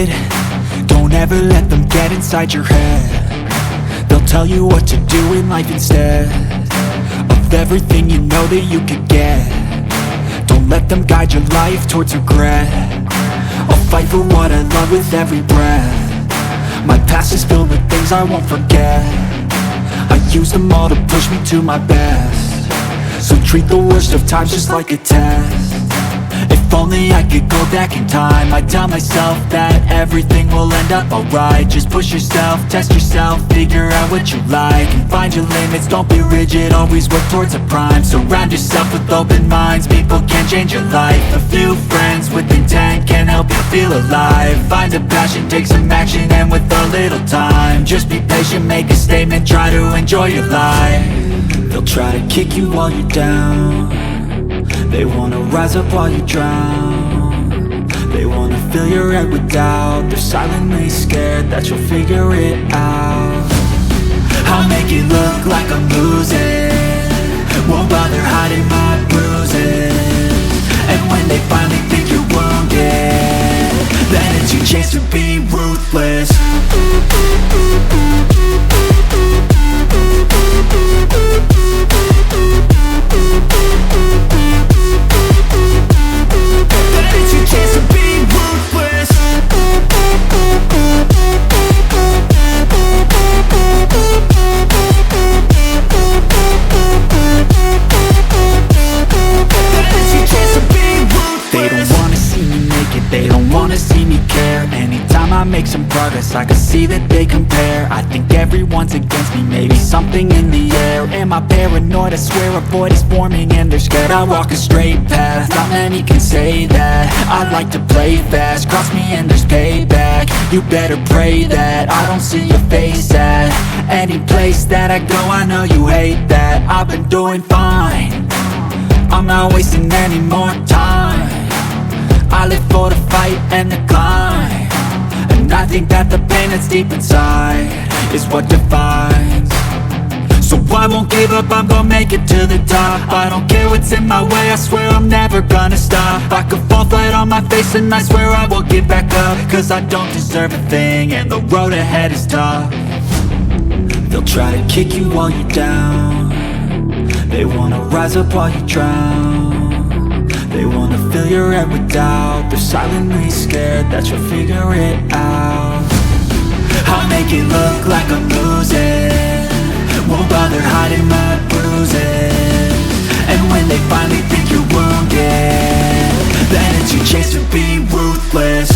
it. Don't ever let them get inside your head. They'll tell you what to do in life instead of everything you know that you could get. Don't let them guide your life towards regret. I'll fight for what I love with every breath. My past is filled with things I won't forget. I use them all to push me to my best. So treat the worst of times just like a test. If only I could go back in time, I'd tell myself that everything will end up alright. Just push yourself, test yourself, figure out what you like, and find your limits, don't be rigid, always work towards a prime. Surround yourself with open minds, people can change your life. A few friends with intent can help you feel alive. Find a passion, take some action, and with a little time, just be patient, make a statement, try to enjoy your life. They'll try to kick you while you're down. They wanna rise up while you drown. They wanna fill your head with doubt. They're silently scared that you'll figure it out. I'll make it look like I'm losing, won't bother hiding my bruises. And when they finally think you're wounded, then it's your chance to be ruthless. They don't wanna see me care. Anytime I make some progress, I can see that they compare. I think everyone's against me, maybe something in the air. Am I paranoid? I swear a void is forming and they're scared. I walk a straight path, not many can say that. I like to play fast, cross me and there's payback. You better pray that I don't see your face at any place that I go. I know you hate that. I've been doing fine, I'm not wasting any more time. I live for the fight and the climb, and I think that the pain that's deep inside is what defines. So I won't give up, I'm gonna make it to the top. I don't care what's in my way, I swear I'm never gonna stop. I could fall flat on my face and I swear I will get back up, cause I don't deserve a thing and the road ahead is tough. They'll try to kick you while you're down. They wanna rise up while you drown. They wanna fill your head with doubt. They're silently scared that you'll figure it out. I'll make it look like I'm losing, won't bother hiding my bruises. And when they finally think you're wounded, then it's your chance to be ruthless.